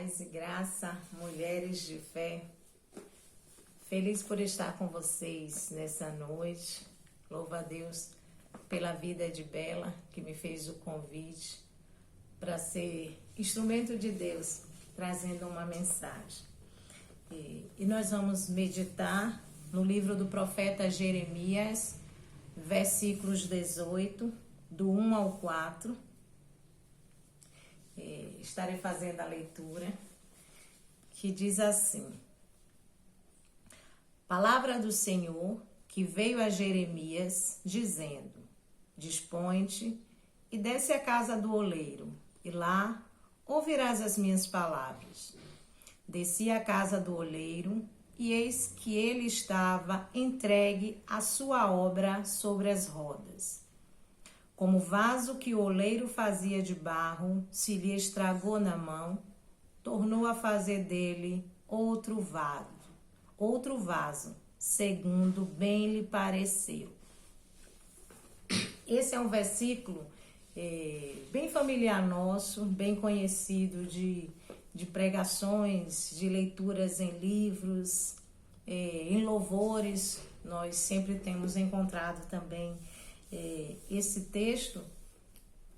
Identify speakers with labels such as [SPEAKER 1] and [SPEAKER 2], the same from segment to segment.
[SPEAKER 1] Paz e graça, mulheres de fé. Feliz por estar com vocês nessa noite. Louvo a Deus pela vida de Bela, que me fez o convite para ser instrumento de Deus, trazendo uma mensagem. E nós vamos meditar no livro do profeta Jeremias, versículos 18, do 1 ao 4. Estarei fazendo a leitura, que diz assim: Palavra do Senhor que veio a Jeremias, dizendo: Dispõe-te e desce à casa do oleiro, e lá ouvirás as minhas palavras. Desci à casa do oleiro, e eis que ele estava entregue à sua obra sobre as rodas. Como o vaso que o oleiro fazia de barro se lhe estragou na mão, tornou a fazer dele outro vaso, segundo bem lhe pareceu. Esse é um versículo bem familiar nosso, bem conhecido de pregações, de leituras em livros, em louvores. Nós sempre temos encontrado também esse texto,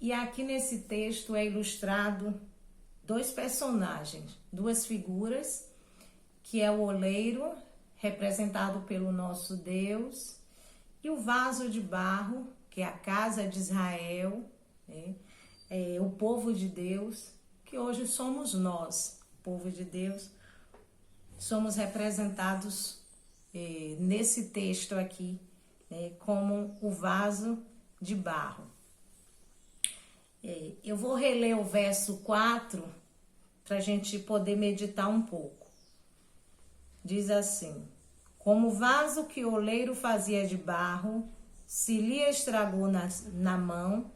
[SPEAKER 1] e aqui nesse texto é ilustrado dois personagens, duas figuras, que é o oleiro, representado pelo nosso Deus, e o vaso de barro, que é a casa de Israel, o povo de Deus, que hoje somos nós, povo de Deus, somos representados nesse texto aqui, como o vaso de barro. Eu vou reler o verso 4 para a gente poder meditar um pouco. Diz assim: Como o vaso que o oleiro fazia de barro se lhe estragou na mão,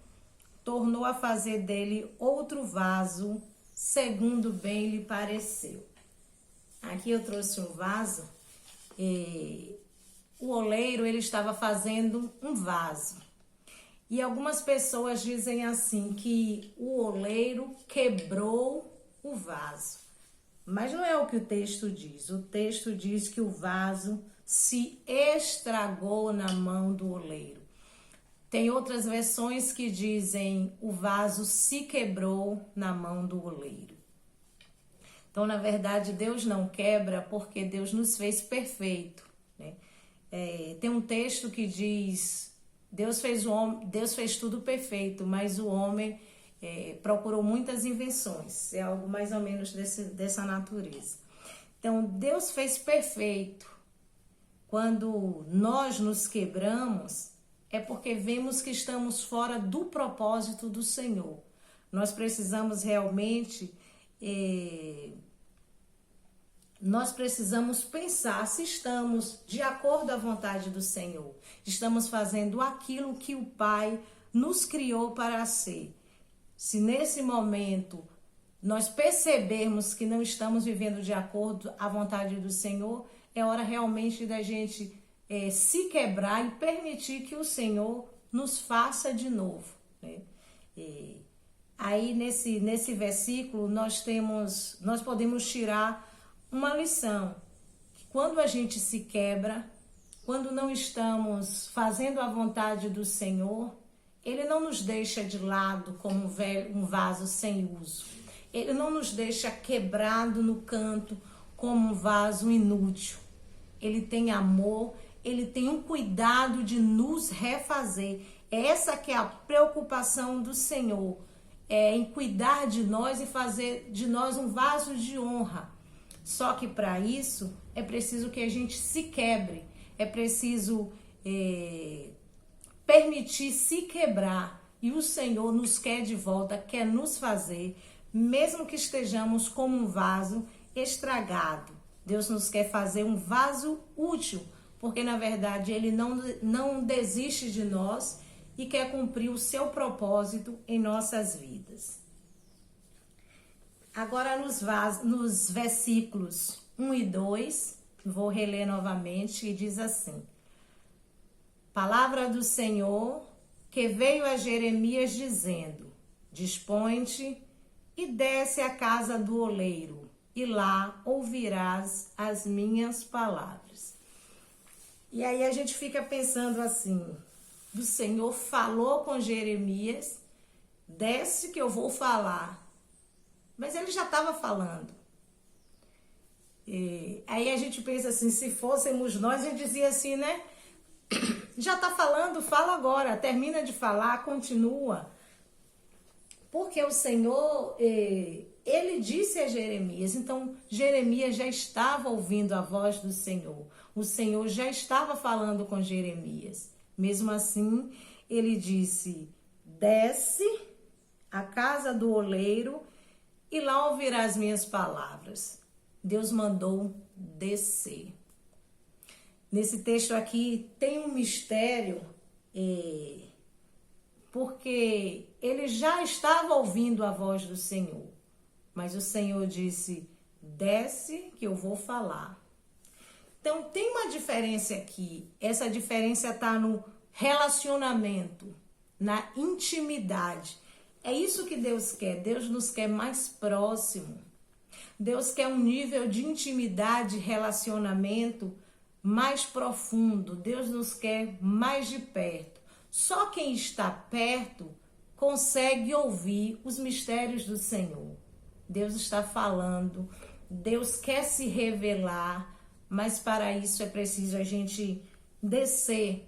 [SPEAKER 1] tornou a fazer dele outro vaso, segundo bem lhe pareceu. Aqui eu trouxe um vaso. O oleiro, ele estava fazendo um vaso. E algumas pessoas dizem assim, que o oleiro quebrou o vaso. Mas não é o que o texto diz. O texto diz que o vaso se estragou na mão do oleiro. Tem outras versões que dizem o vaso se quebrou na mão do oleiro. Então, na verdade, Deus não quebra porque Deus nos fez perfeito, né? Tem um texto que diz: Deus fez tudo perfeito, mas o homem procurou muitas invenções. É algo mais ou menos dessa natureza. Então, Deus fez perfeito. Quando nós nos quebramos, é porque vemos que estamos fora do propósito do Senhor. Nós precisamos realmente pensar se estamos de acordo à vontade do Senhor. Estamos fazendo aquilo que o Pai nos criou para ser. Se nesse momento nós percebermos que não estamos vivendo de acordo à vontade do Senhor, é hora realmente da gente se quebrar e permitir que o Senhor nos faça de novo, né? Aí nesse versículo nós podemos tirar uma lição: que quando a gente se quebra, quando não estamos fazendo a vontade do Senhor, Ele não nos deixa de lado como um vaso sem uso. Ele não nos deixa quebrado no canto como um vaso inútil. Ele tem amor, Ele tem um cuidado de nos refazer. Essa que é a preocupação do Senhor, em cuidar de nós e fazer de nós um vaso de honra. Só que para isso é preciso que a gente se quebre, é preciso permitir se quebrar. E o Senhor nos quer de volta, quer nos fazer, mesmo que estejamos como um vaso estragado. Deus nos quer fazer um vaso útil, porque na verdade Ele não desiste de nós e quer cumprir o seu propósito em nossas vidas. Agora nos versículos 1 e 2, vou reler novamente, e diz assim: Palavra do Senhor que veio a Jeremias dizendo: Dispõe-te e desce à casa do oleiro, e lá ouvirás as minhas palavras. E aí a gente fica pensando assim, o Senhor falou com Jeremias, desce que eu vou falar. Mas ele já estava falando. E aí a gente pensa assim, se fôssemos nós, a gente dizia assim, né? Já está falando, fala agora, termina de falar, continua. Porque o Senhor, ele disse a Jeremias, então Jeremias já estava ouvindo a voz do Senhor. O Senhor já estava falando com Jeremias. Mesmo assim, ele disse, desce à casa do oleiro e lá ouvirá as minhas palavras. Deus mandou descer. Nesse texto aqui tem um mistério, porque ele já estava ouvindo a voz do Senhor, mas o Senhor disse, desce que eu vou falar. Então tem uma diferença aqui, essa diferença está no relacionamento, na intimidade. É isso que Deus quer, Deus nos quer mais próximo. Deus quer um nível de intimidade, relacionamento mais profundo. Deus nos quer mais de perto. Só quem está perto consegue ouvir os mistérios do Senhor. Deus está falando, Deus quer se revelar, mas para isso é preciso a gente descer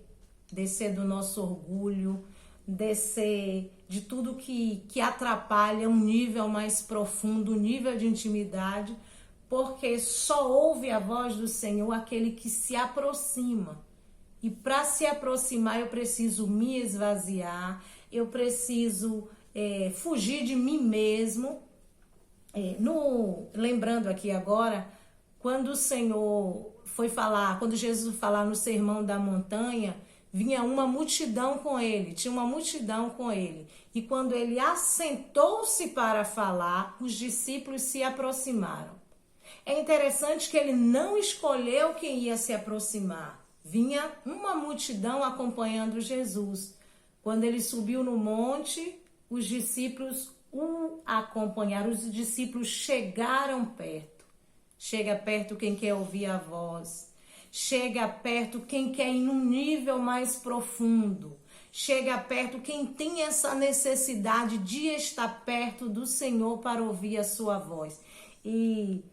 [SPEAKER 1] do nosso orgulho, descer de tudo que atrapalha um nível mais profundo, um nível de intimidade, porque só ouve a voz do Senhor aquele que se aproxima. E para se aproximar eu preciso me esvaziar, eu preciso fugir de mim mesmo. Lembrando aqui agora, quando o Senhor foi falar, quando Jesus foi falar no Sermão da Montanha, vinha uma multidão com ele, tinha uma multidão com ele. E quando ele assentou-se para falar, os discípulos se aproximaram. É interessante que ele não escolheu quem ia se aproximar. Vinha uma multidão acompanhando Jesus. Quando ele subiu no monte, os discípulos o acompanharam. Os discípulos chegaram perto. Chega perto quem quer ouvir a voz. Chega perto quem quer ir num nível mais profundo. Chega perto quem tem essa necessidade de estar perto do Senhor para ouvir a sua voz. E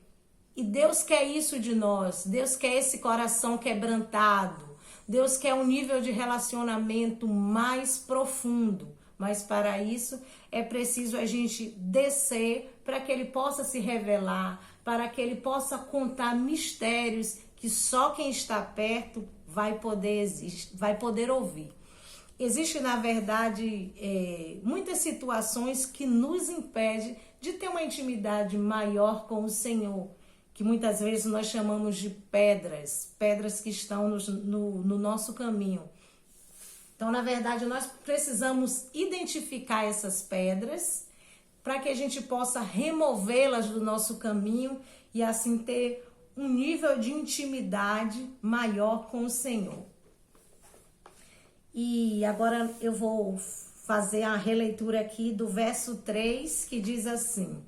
[SPEAKER 1] Deus quer isso de nós. Deus quer esse coração quebrantado. Deus quer um nível de relacionamento mais profundo. Mas para isso é preciso a gente descer para que ele possa se revelar, para que ele possa contar mistérios que só quem está perto vai poder ouvir. Existe, na verdade, muitas situações que nos impedem de ter uma intimidade maior com o Senhor, que muitas vezes nós chamamos de pedras que estão no nosso caminho. Então, na verdade, nós precisamos identificar essas pedras para que a gente possa removê-las do nosso caminho e assim ter um nível de intimidade maior com o Senhor. E agora eu vou fazer a releitura aqui do verso 3, que diz assim,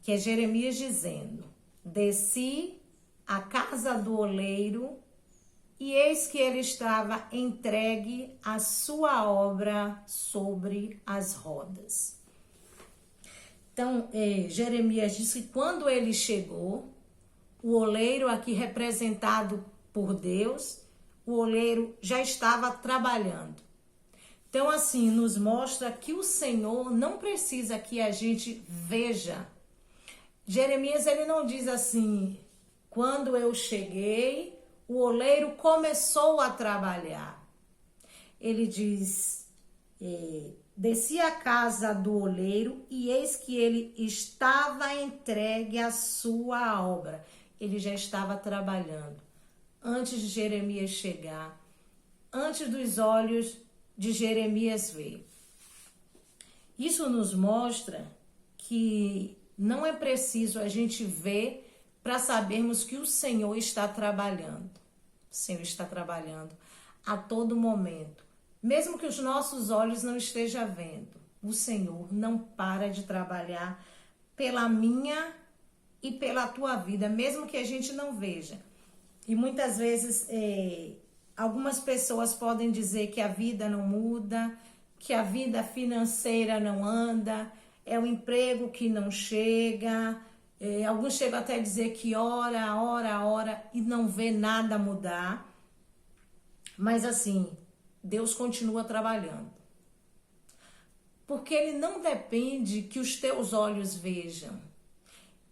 [SPEAKER 1] que é Jeremias dizendo, desci à casa do oleiro e eis que ele estava entregue à sua obra sobre as rodas. Então, Jeremias disse que quando ele chegou, o oleiro aqui representado por Deus, o oleiro já estava trabalhando. Então, assim, nos mostra que o Senhor não precisa que a gente veja. Jeremias, ele não diz assim, quando eu cheguei, o oleiro começou a trabalhar. Ele diz, desci à casa do oleiro e eis que ele estava entregue à sua obra. Ele já estava trabalhando. Antes de Jeremias chegar, antes dos olhos de Jeremias ver. Isso nos mostra que não é preciso a gente ver para sabermos que o Senhor está trabalhando. O Senhor está trabalhando a todo momento. Mesmo que os nossos olhos não estejam vendo, o Senhor não para de trabalhar pela minha e pela tua vida, mesmo que a gente não veja. E muitas vezes algumas pessoas podem dizer que a vida não muda, que a vida financeira não anda, é o emprego que não chega. Alguns chegam até a dizer que ora e não vê nada mudar. Mas assim, Deus continua trabalhando. Porque Ele não depende que os teus olhos vejam.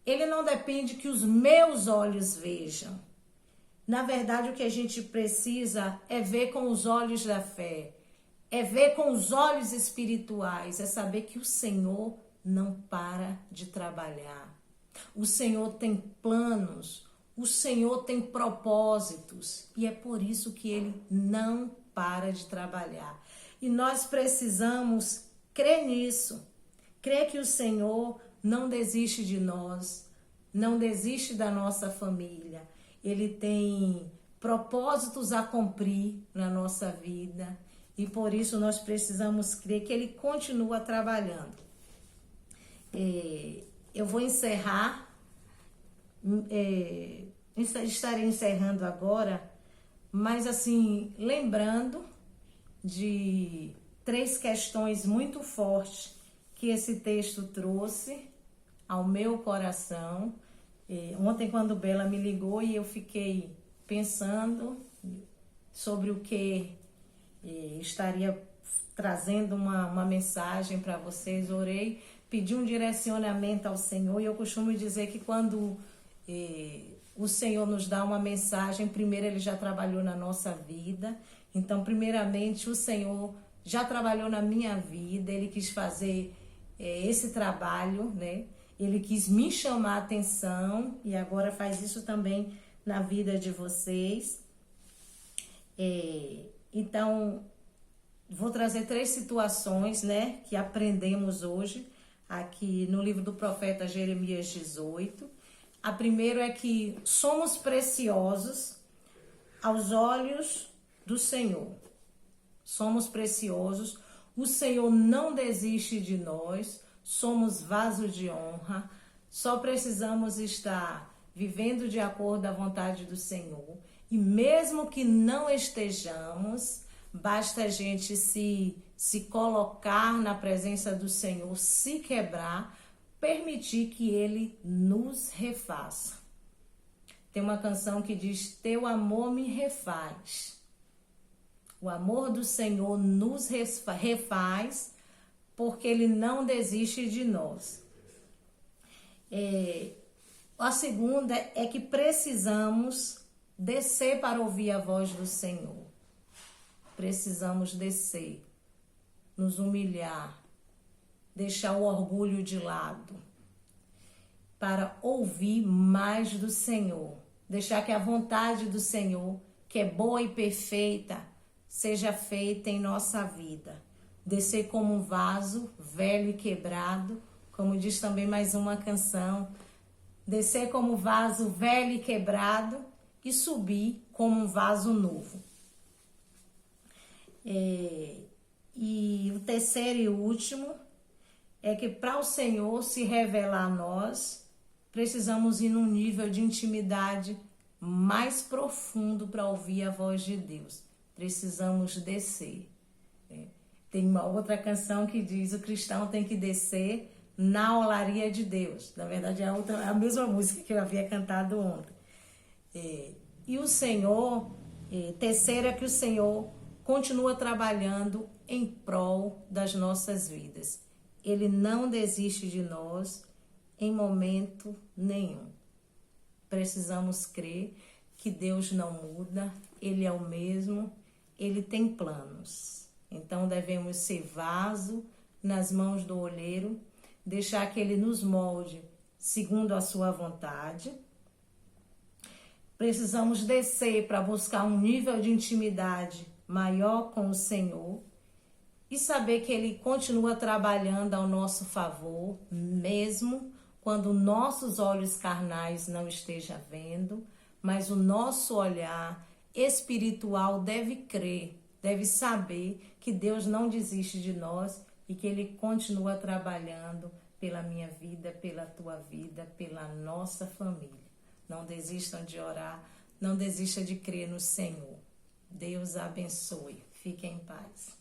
[SPEAKER 1] Ele não depende que os meus olhos vejam. Na verdade, o que a gente precisa é ver com os olhos da fé. É ver com os olhos espirituais. É saber que o Senhor não para de trabalhar. O Senhor tem planos. O Senhor tem propósitos. E é por isso que Ele não para de trabalhar. E nós precisamos crer nisso. Crer que o Senhor não desiste de nós. Não desiste da nossa família. Ele tem propósitos a cumprir na nossa vida. E por isso nós precisamos crer que Ele continua trabalhando. Eu vou encerrar. Estarei encerrando agora. Mas assim, lembrando de 3 questões muito fortes que esse texto trouxe ao meu coração. Ontem, quando Bela me ligou e eu fiquei pensando sobre o que estaria trazendo uma mensagem para vocês, orei, pedi um direcionamento ao Senhor. E eu costumo dizer que quando o Senhor nos dá uma mensagem, primeiro Ele já trabalhou na nossa vida. Então, primeiramente, o Senhor já trabalhou na minha vida. Ele quis fazer esse trabalho, né? Ele quis me chamar a atenção e agora faz isso também na vida de vocês. Então, vou trazer 3 situações, né, que aprendemos hoje aqui no livro do profeta Jeremias 18. A primeira é que somos preciosos aos olhos do Senhor. Somos preciosos. O Senhor não desiste de nós. Somos vaso de honra, só precisamos estar vivendo de acordo à vontade do Senhor. E mesmo que não estejamos, basta a gente se colocar na presença do Senhor, se quebrar, permitir que Ele nos refaça. Tem uma canção que diz: teu amor me refaz. O amor do Senhor nos refaz, porque Ele não desiste de nós. A segunda é que precisamos descer para ouvir a voz do Senhor. Precisamos descer, nos humilhar, deixar o orgulho de lado, para ouvir mais do Senhor. Deixar que a vontade do Senhor, que é boa e perfeita, seja feita em nossa vida. Descer como um vaso velho e quebrado, como diz também mais uma canção. Descer como um vaso velho e quebrado e subir como um vaso novo. E o terceiro e último é que para o Senhor se revelar a nós, precisamos ir num nível de intimidade mais profundo para ouvir a voz de Deus. Precisamos descer. Tem uma outra canção que diz: o cristão tem que descer na olaria de Deus. Na verdade, é a mesma música que eu havia cantado ontem. E o Senhor, terceiro é que o Senhor continua trabalhando em prol das nossas vidas. Ele não desiste de nós em momento nenhum. Precisamos crer que Deus não muda, Ele é o mesmo, Ele tem planos. Então devemos ser vaso nas mãos do olheiro, deixar que Ele nos molde segundo a sua vontade. Precisamos descer para buscar um nível de intimidade maior com o Senhor e saber que Ele continua trabalhando ao nosso favor, mesmo quando nossos olhos carnais não estejam vendo, mas o nosso olhar espiritual deve crer, deve saber que Deus não desiste de nós e que Ele continua trabalhando pela minha vida, pela tua vida, pela nossa família. Não desistam de orar, não desista de crer no Senhor. Deus abençoe. Fiquem em paz.